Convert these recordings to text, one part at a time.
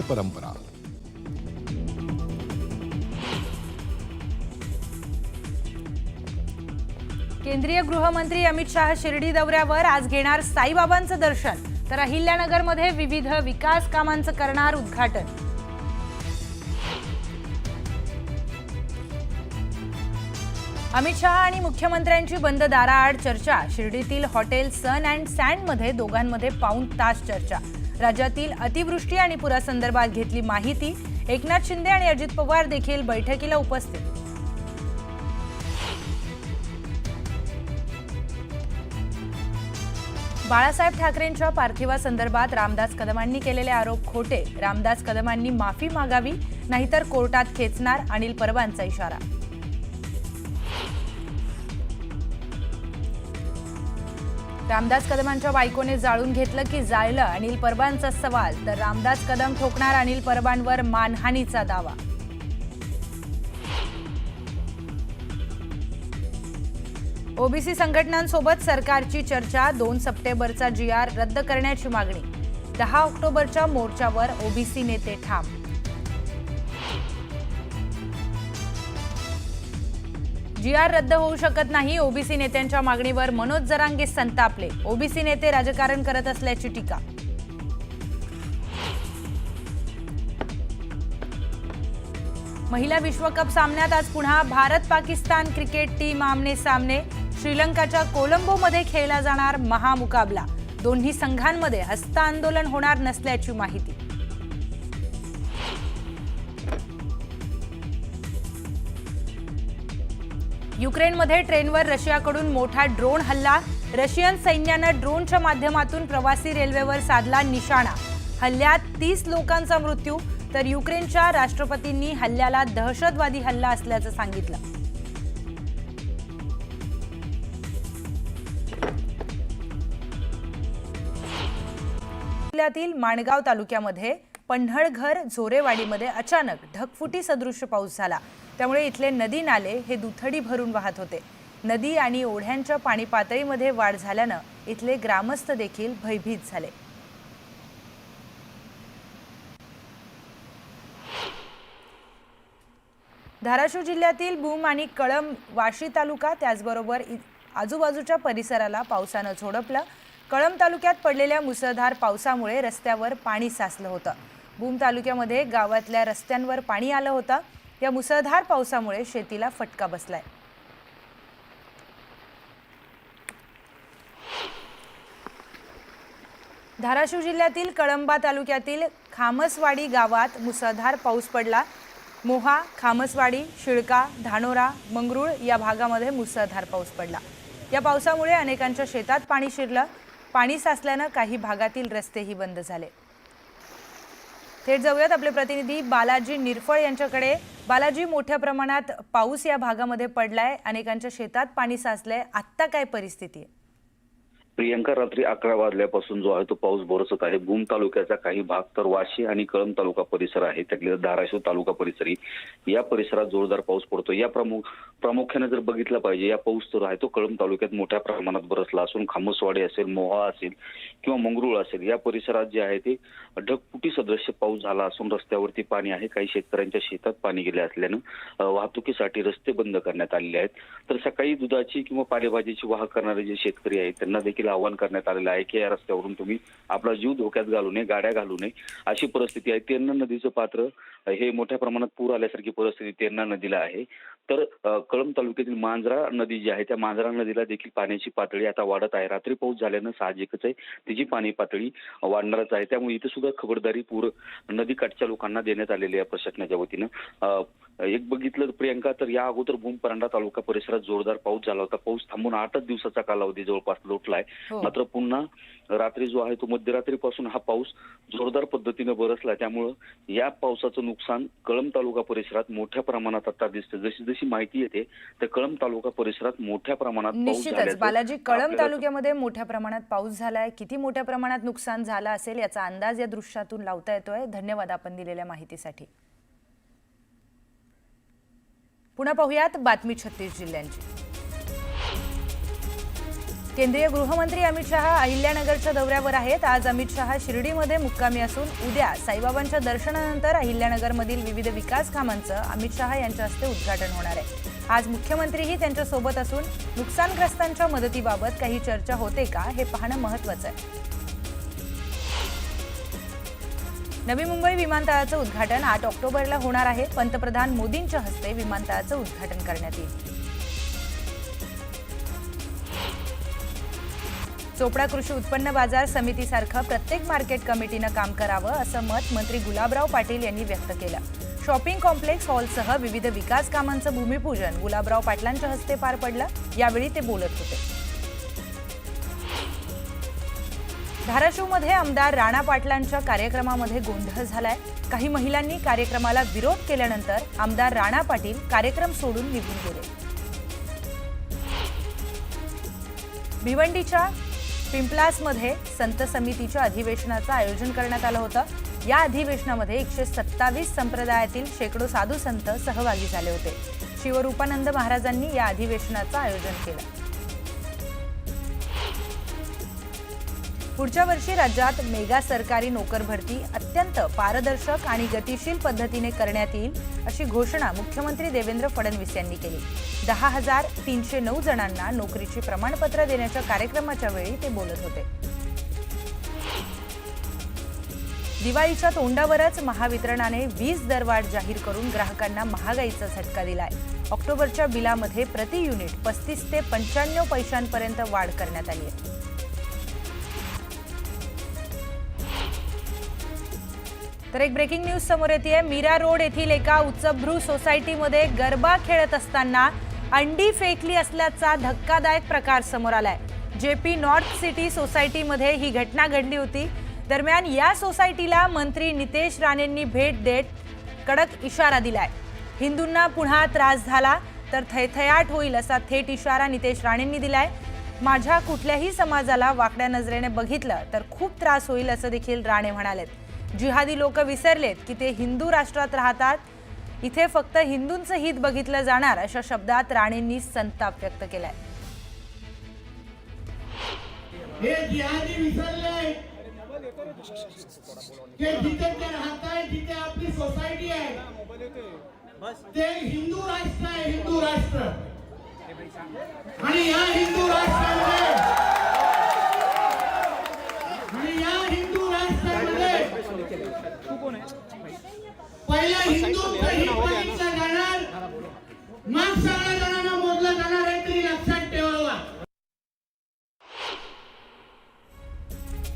परंपरा। केंद्रीय गृहमंत्री अमित शाह शिर्डी दौऱ्यावर आज घेणार साईबाबांचं दर्शन, तर अहिल्यानगरमध्ये विविध विकास कामांचं करणार उद्घाटन। अमित शाह आणि मुख्यमंत्र्यांची बंद दाराआड चर्चा। शिर्डीतील हॉटेल सन अँड सँडमध्ये दोघांमध्ये पाऊण तास चर्चा। राज्यातील अतिवृष्टी आणि पुरासंदर्भात घेतली माहिती। एकनाथ शिंदे आणि अजित पवार देखील बैठकीला उपस्थित। बाळासाहेब ठाकरेंच्या पार्थिवासंदर्भात रामदास कदमांनी केलेले आरोप खोटे। रामदास कदमांनी माफी मागावी, नाहीतर कोर्टात खेचणार, अनिल परबांचा इशारा। रामदास कदमांच्या बायकोने जाळून घेतलं की जाळलं, अनिल परबांचा सवाल। तर रामदास कदम ठोकणार अनिल परबांवर मानहानीचा दावा। ओबीसी संघटनांसोबत सरकारची चर्चा। 2 सप्टेंबरचा GR रद्द करण्याची मागणी। 10 ऑक्टोबरच्या मोर्चावर ओबीसी नेते ठाम। GR रद्द होऊ शकत नाही, ओबीसी नेत्यांच्या मागणीवर मनोज जरांगे संतापले। ओबीसी नेते राजकारण करत असल्याची टीका। महिला विश्वकप सामन्यात आज पुन्हा भारत पाकिस्तान क्रिकेट टीम आमने सामने। श्रीलंकाच्या कोलंबोमध्ये खेळला जाणार महामुकाबला। दोन्ही संघांमध्ये हस्तांदोलन होणार नसल्याची माहिती। युक्रेनमध्ये ट्रेनवर रशियाकडून मोठा ड्रोन हल्ला। रशियन सैन्यानं ड्रोनच्या माध्यमातून प्रवासी रेल्वेवर साधला निशाणा। हल्ल्यात 30 लोकांचा मृत्यू, तर युक्रेनच्या राष्ट्रपतींनी हल्ल्याला दहशतवादी हल्ला असल्याचं सांगितलं। जिल्ह्यातील माणगाव तालुक्यामध्ये पन्हाळघर झोरेवाडीमध्ये अचानक ढगफुटी सदृश्य पाऊस झाला। त्यामुळे इथले नदी नाले हे दुथडी भरून वाहत होते। नदी आणि ओढ्यांच्या पाणी पातळीमध्ये वाढ झाल्यानं इथले ग्रामस्थ देखील भयभीत झाले। धाराशिव जिल्ह्यातील भूम आणि कळंब वाशी तालुका त्याचबरोबर आजूबाजूच्या परिसराला पावसानं झोडपलं। कळंब तालुक्यात पडलेल्या मुसळधार पावसामुळे रस्त्यावर पाणी साचलं होतं। भूम तालुक्यामध्ये गावातल्या रस्त्यांवर पाणी आलं होतं। या मुसळधार पावसामुळे शेतीला फटका बसलाय। धाराशिव जिल्ह्यातील कळंबा तालुक्यातील खामसवाडी गावात मुसळधार पाऊस पडला। मोहा, खामसवाडी, शिळका, धानोरा, मंगरुळ या भागामध्ये मुसळधार पाऊस पडला। या पावसामुळे अनेकांच्या शेतात पाणी शिरलं। पाणी साचल्यानं काही भागातील रस्तेही बंद झाले। थेट जाऊयात आपले प्रतिनिधी बालाजी निरफळ यांच्याकडे। बालाजी, मोठ्या प्रमाणात पाऊस या भागामध्ये पडलाय, अनेकांच्या शेतात पाणी साचलंय, आत्ता काय परिस्थिती आहे? प्रियंका, रात्री 11 वाजल्यापासून जो आहे तो पाऊस बरसत आहे। भूम तालुक्याचा काही भाग तर वाशी आणि कळंब तालुका परिसर आहे, त्यातले धाराशिव तालुका परिसरी या परिसरात जोरदार पाऊस पडतो। या प्रामुख्याने जर बघितलं पाहिजे, या पाऊस तर आहे तो कळंब तालुक्यात मोठ्या प्रमाणात बरसला असून खामसवाडी असेल, मोहा असेल किंवा मंगरुळ असेल या परिसरात जे आहे ते ढगफुटी सदृश्य पाऊस झाला असून रस्त्यावरती पाणी आहे। काही शेतकऱ्यांच्या शेतात पाणी गेले असल्यानं वाहतुकीसाठी रस्ते बंद करण्यात आलेले आहेत। तर सकाळी दुधाची किंवा पालेभाजीची वाहक करणारे जे शेतकरी आहेत त्यांना देखील आवाहन करण्यात आलेलं आहे की या रस्त्यावरून तुम्ही आपला जीव धोक्यात घालू नये, गाड्या घालू नये, अशी परिस्थिती आहे। तेरणा नदीचं पात्र हे मोठ्या प्रमाणात पूर आल्यासारखी परिस्थिती तेरणा नदीला आहे। तर कळंब तालुक्यातील मांजरा नदी जी आहे त्या मांजरा नदीला देखील पाण्याची पातळी आता वाढत आहे। रात्री पाऊस झाल्यानं साहजिकच आहे तिची पाणी पातळी वाढणारच आहे। त्यामुळे इथे सुद्धा खबरदारी पूर नदीकाठच्या लोकांना देण्यात आलेली आहे प्रशासनाच्या वतीनं। एक बघितलं प्रियंका, तर या अगोदर भूम परांडा तालुका परिसरात जोरदार पाऊस झाला होता। पाऊस थांबून 8 दिवसाचा कालावधी जवळपास लोटलाय। मात्र पुन्हा रात्री जो आहे तो मध्यरात्रीपासून हा पाऊस जोरदार पद्धतीने बरसला। त्यामुळे या पावसाचं नुकसान कळंब तालुका परिसरात मोठ्या प्रमाणात आता दिसतं। जशी जशी माहिती येते त्या कळंब तालुका परिसरात मोठ्या प्रमाणात पाऊस झाला। निश्चितच बालाजी, कळंब तालुक्यामध्ये मोठ्या प्रमाणात पाऊस झालाय। किती मोठ्या प्रमाणात नुकसान झालं असेल याचा अंदाज या दृश्यातून लावता येतोय। धन्यवाद आपण दिलेल्या माहितीसाठी। पुन्हा पाहूयात बातमी 36 जिल्ह्यांची। केंद्रीय गृहमंत्री अमित शहा अहिल्यानगरच्या दौऱ्यावर आहेत। आज अमित शहा शिर्डीमध्ये मुक्कामी असून उद्या साईबाबांच्या दर्शनानंतर अहिल्यानगरमधील विविध विकास कामांचं अमित शहा यांच्या हस्ते उद्घाटन होणार आहे। आज मुख्यमंत्रीही त्यांच्या सोबत असून नुकसानग्रस्तांच्या मदतीबाबत काही चर्चा होते का हे पाहणं महत्त्वाचं आहे। नवी मुंबई विमानतळाचं उद्घाटन 8 ऑक्टोबरला होणार आहे। पंतप्रधान मोदींच्या हस्ते विमानतळाचं उद्घाटन करण्यात येईल। चोपडा कृषी उत्पन्न बाजार समितीसारखं प्रत्येक मार्केट कमिटीनं काम करावं असं मत मंत्री गुलाबराव पाटील यांनी व्यक्त केलं। शॉपिंग कॉम्प्लेक्स हॉलसह विविध विकास कामांचं भूमिपूजन गुलाबराव पाटलांच्या हस्ते पार पडलं। यावेळी ते बोलत होते। धाराशिवमध्ये आमदार राणा पाटलांच्या कार्यक्रमामध्ये गोंधळ झालाय। काही महिलांनी कार्यक्रमाला विरोध केल्यानंतर आमदार राणा पाटील कार्यक्रम सोडून निघून गेले। भिवंडीच्या पिंपलासमध्ये संत समितीच्या अधिवेशनाचं आयोजन करण्यात आलं होतं। या अधिवेशनामध्ये 127 संप्रदायातील शेकडो साधू संत सहभागी झाले होते। शिवरूपानंद महाराजांनी या अधिवेशनाचं आयोजन केलं। पुढच्या वर्षी राज्यात मेगा सरकारी नोकर भरती अत्यंत पारदर्शक आणि गतिशील पद्धतीने करण्यात येईल अशी घोषणा मुख्यमंत्री देवेंद्र फडणवीस यांनी केली। 10,309 जणांना नोकरीची प्रमाणपत्र देण्याच्या कार्यक्रमाच्या वेळी ते बोलत होते। दिवाळीच्या तोंडावरच महावितरणाने वीज दरवाढ जाहीर करून ग्राहकांना महागाईचा झटका दिलाय। ऑक्टोबरच्या बिलामध्ये प्रति युनिट 35 ते 95 पैशांपर्यंत वाढ करण्यात आली आहे। तर एक ब्रेकिंग न्यूज समोर येते। मीरा रोड येथील एका उच्चभ्रू सोसायटीमध्ये गरबा खेळत असताना अंडी फेकली असल्याचा धक्कादायक प्रकार समोर आलाय। जेपी नॉर्थ सिटी सोसायटीमध्ये ही घटना घडली होती। दरम्यान या सोसायटीला मंत्री नितेश राणेंनी भेट देत कडक इशारा दिलाय। हिंदूंना पुन्हा त्रास झाला तर थैथयाट होईल असा थेट इशारा नितेश राणेंनी दिलाय। माझ्या कुठल्याही समाजाला वाकड्या नजरेने बघितलं तर खूप त्रास होईल असं देखील राणे म्हणालेत। जिहादी लोक विसरलेत की ते हिंदू राष्ट्रात राहतात, इथे फक्त हिंदूंचं हित बघितलं जाणार अशा शब्दात राणेंनी संताप व्यक्त केलाय। हे जिहादी विसरले की जिथे ते राहताय, जिथे आपली सोसायटी आहे ते हिंदू राष्ट्र आहे, हिंदू राष्ट्र। आणि या हिंदू राष्ट्रामध्ये पहिला हिंदूंचं हित बघितलं जाणार, मग सगळ्या जणांना मोजलं जाणार आहे तरी लक्षात ठेवावा।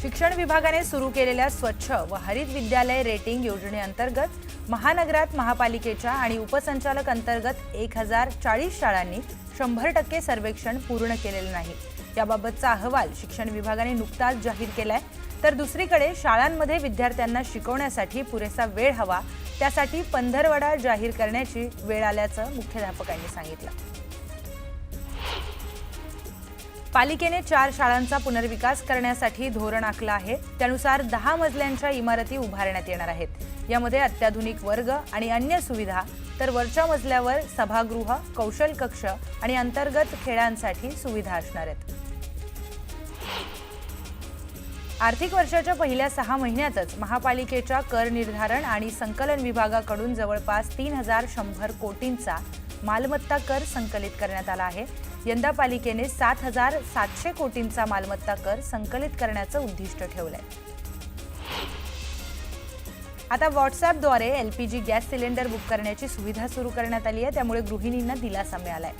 शिक्षण विभागाने सुरू केलेल्या स्वच्छ व हरित विद्यालय रेटिंग योजनेअंतर्गत महानगरात महापालिकेच्या आणि उपसंचालक अंतर्गत 1040 शाळांनी 100% सर्वेक्षण पूर्ण केलेलं नाही। याबाबतचा अहवाल शिक्षण विभागाने नुकताच जाहीर केलाय। तर दुसरीकडे शाळांमध्ये विद्यार्थ्यांना शिकवण्यासाठी पुरेसा वेळ हवा, त्यासाठी पंधरवडा जाहीर करण्याची वेळ आल्याचं मुख्याध्यापकांनी सांगितलं। पालिकेने 4 शाळांचा पुनर्विकास करण्यासाठी धोरण आखलं आहे। त्यानुसार 10 मजल्यांच्या इमारती उभारण्यात येणार आहेत। यामध्ये अत्याधुनिक वर्ग आणि अन्य सुविधा, तर वरच्या मजल्यावर सभागृह, कौशल कक्ष आणि अंतर्गत खेळांसाठी सुविधा असणार आहेत। आर्थिक वर्षाच्या पहिल्या 6 महिन्यातच महापालिकेच्या कर निर्धारण आणि संकलन विभागाकडून जवळपास 3100 कोटींचा मालमत्ता कर संकलित करण्यात आला आहे। यंदा पालिकेने 7700 कोटींचा मालमत्ता कर संकलित करण्याचं उद्दिष्ट ठेवलंय। आता व्हॉट्सॲपद्वारे एलपीजी गॅस सिलेंडर बुक करण्याची सुविधा सुरू करण्यात आली आहे। त्यामुळे गृहिणींना दिलासा मिळालाय।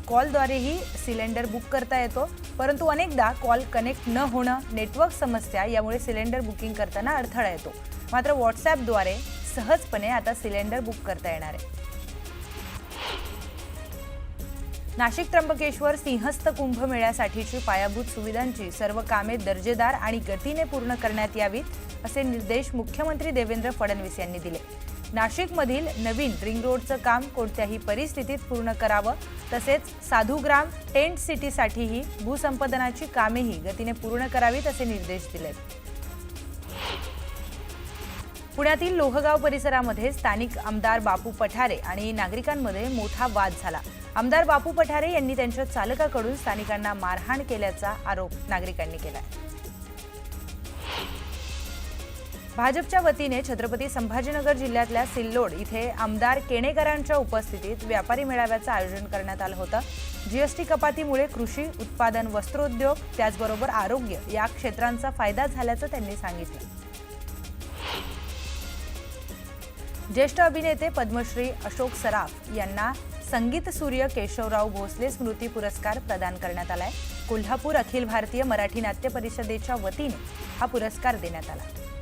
कॉलद्वारेही सिलेंडर बुक करता येतो, परंतु अनेकदा कॉल कनेक्ट न होणं, नेटवर्क समस्या यामुळे सिलेंडर बुकिंग करताना अडथळा येतो। मात्र व्हॉट्सॲपद्वारे सहजपणे आता सिलेंडर बुक करता येणार आहे। नाशिक त्र्यंबकेश्वर सिंहस्थ कुंभमेळ्यासाठीची पायाभूत सुविधांची सर्व कामे दर्जेदार आणि गतीने पूर्ण करण्यात यावीत असे निर्देश मुख्यमंत्री देवेंद्र फडणवीस यांनी दिले। नाशिकमधील नवीन रिंग रोडचं काम कोणत्याही परिस्थितीत पूर्ण करावं, तसेच साधुग्राम टेंट सिटीसाठीही भूसंपादनाची कामेही गतीने पूर्ण करावीत असे निर्देश दिलेत। पुण्यातील लोहगाव परिसरामध्ये स्थानिक आमदार बापू पठारे आणि नागरिकांमध्ये मोठा वाद झाला। आमदार बापू पठारे यांनी त्यांच्या चालकाकडून स्थानिकांना मारहाण केल्याचा आरोप नागरिकांनी केला। भाजपच्या वतीने छत्रपती संभाजीनगर जिल्ह्यातल्या सिल्लोड इथे आमदार केणेकरांच्या उपस्थितीत व्यापारी मेळाव्याचं आयोजन करण्यात आलं होतं। जीएसटी कपातीमुळे कृषी उत्पादन, वस्त्रोद्योग त्याचबरोबर आरोग्य या क्षेत्रांचा फायदा झाल्याचं त्यांनी सांगितलं। ज्येष्ठ अभिनेते पद्मश्री अशोक सराफ यांना संगीत सूर्य केशवराव भोसले स्मृती पुरस्कार प्रदान करण्यात आलाय। कोल्हापूर अखिल भारतीय मराठी नाट्य परिषदेच्या वतीने हा पुरस्कार देण्यात आला।